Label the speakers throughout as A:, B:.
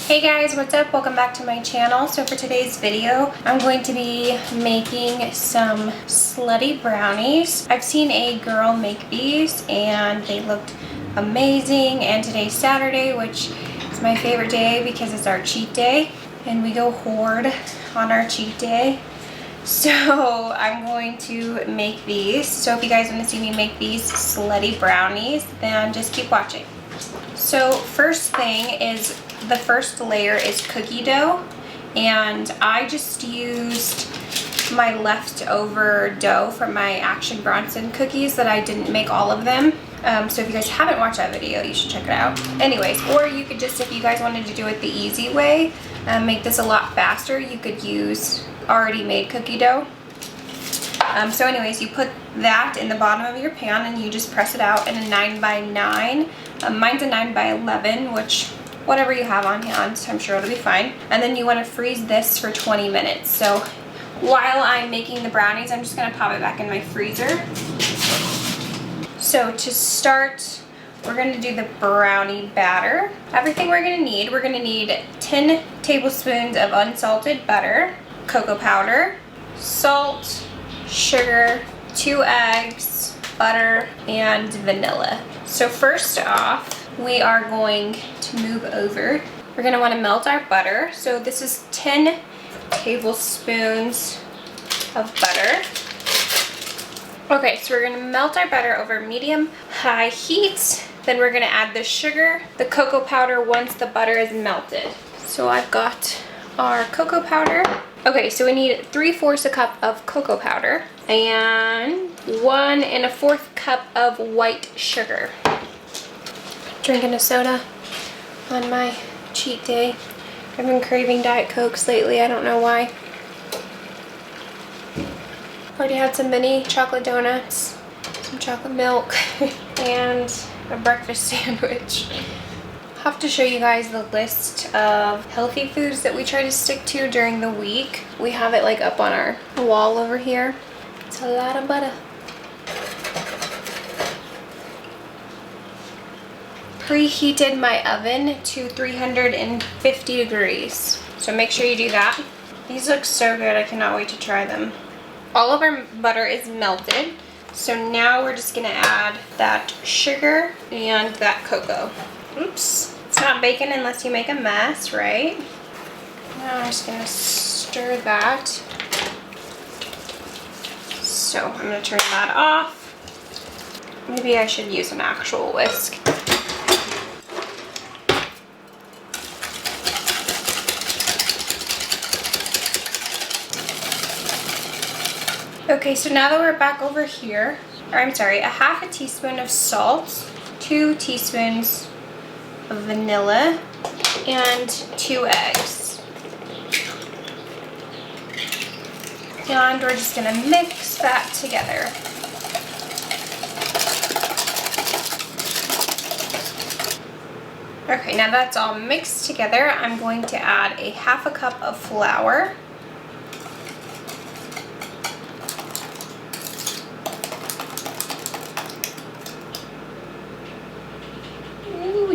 A: Hey guys, what's up? Welcome back to my channel. So for today's video, I'm going to be making some slutty brownies. I've seen a girl make these and they looked amazing, and today's Saturday, which is my favorite day because it's our cheat day and we go hoard on our cheat day. So I'm going to make these. So if you guys want to see me make these slutty brownies, then just keep watching. So first thing is, the first layer is cookie dough, and I just used my leftover dough from my Action Bronson cookies that I didn't make all of them. So if you guys haven't watched that video, you should check it out. Anyways, or you could just, if you guys wanted to do it the easy way, make this a lot faster, you could use already made cookie dough. So anyways, you put that in the bottom of your pan and you just press it out in a 9x9. Mine's a 9x11, which whatever you have on hand, I'm sure it'll be fine. And then you want to freeze this for 20 minutes. So while I'm making the brownies, I'm just going to pop it back in my freezer. So to start, we're going to do the brownie batter. Everything we're going to need 10 tablespoons of unsalted butter, cocoa powder, salt, sugar, 2 eggs, butter, and vanilla. So first off, we are going to move over. We're going to want to melt our butter. So this is 10 tablespoons of butter. Okay, so we're going to melt our butter over medium-high heat. Then we're going to add the sugar, the cocoa powder once the butter is melted. So I've got our cocoa powder. Okay, so we need 3/4 cup of cocoa powder and 1 1/4 cup of white sugar. Drinking a soda on my cheat day. I've been craving Diet Cokes lately, I don't know why. Already had some mini chocolate donuts, some chocolate milk, and a breakfast sandwich. I'll have to show you guys the list of healthy foods that we try to stick to during the week. We have it like up on our wall over here. It's a lot of butter. Preheated my oven to 350 degrees. So make sure you do that. These look so good, I cannot wait to try them. All of our butter is melted. So now we're just gonna add that sugar and that cocoa. Oops, it's not baking unless you make a mess, right? Now I'm just gonna stir that. So I'm gonna turn that off. Maybe I should use an actual whisk. Okay, so now that we're back over here, or I'm sorry, 1/2 teaspoon of salt, 2 teaspoons of vanilla, and 2 eggs. And we're just gonna mix that together. Okay, now that's all mixed together, I'm going to add 1/2 cup of flour.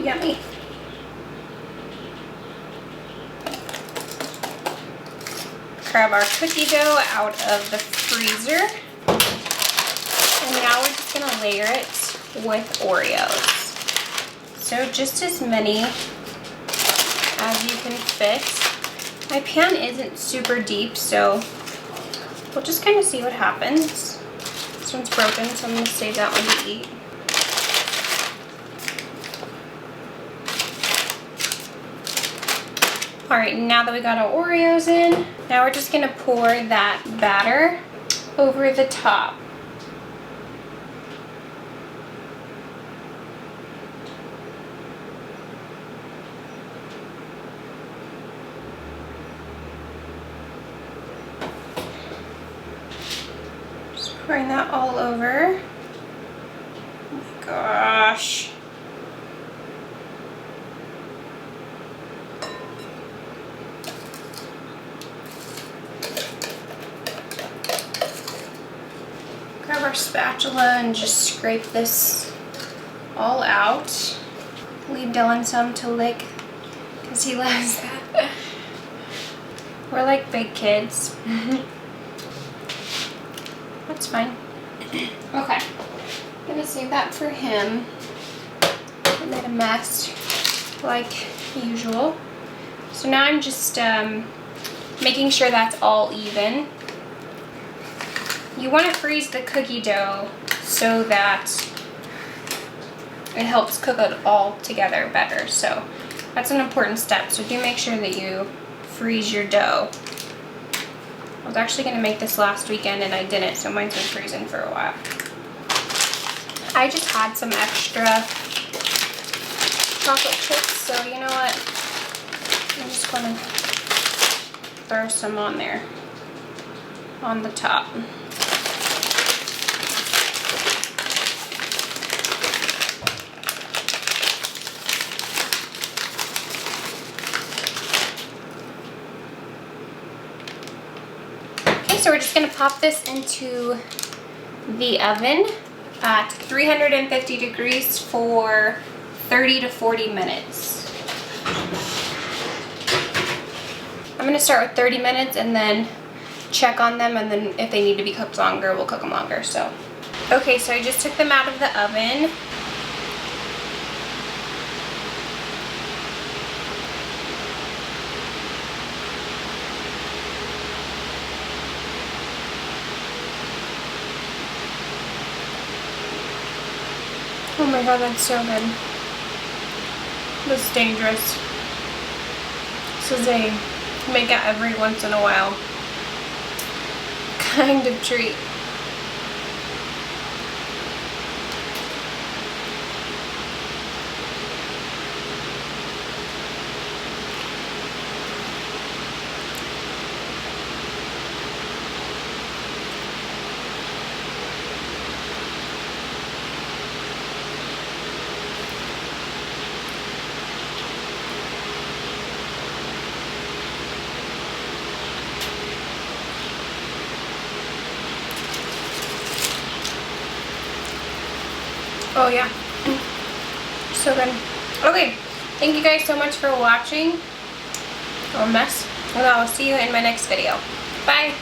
A: Yummy. Grab our cookie dough out of the freezer. And now we're just going to layer it with Oreos. So just as many as you can fit. My pan isn't super deep, so we'll just kind of see what happens. This one's broken, so I'm going to save that one to eat. Alright, now that we got our Oreos in, now we're just going to pour that batter over the top. Just pouring that all over. Oh my gosh. Grab our spatula and just scrape this all out. Leave Dylan some to lick because he loves that. We're like big kids. That's fine. Okay, I'm gonna save that for him. I made a mess like usual. So now I'm just making sure that's all even. You want to freeze the cookie dough so that it helps cook it all together better. So that's an important step. So do make sure that you freeze your dough. I was actually going to make this last weekend and I didn't, so mine's been freezing for a while. I just had some extra chocolate chips, so you know what? I'm just going to throw some on there, on the top. So we're just going to pop this into the oven at 350 degrees for 30 to 40 minutes. I'm going to start with 30 minutes and then check on them, and then if they need to be cooked longer, we'll cook them longer. So, okay, so I just took them out of the oven. Oh my god, that's so good. This is dangerous. This is a make it every once in a while kind of treat. Oh yeah, so good. Okay, thank you guys so much for watching. Oh, mess. And I'll see you in my next video. Bye.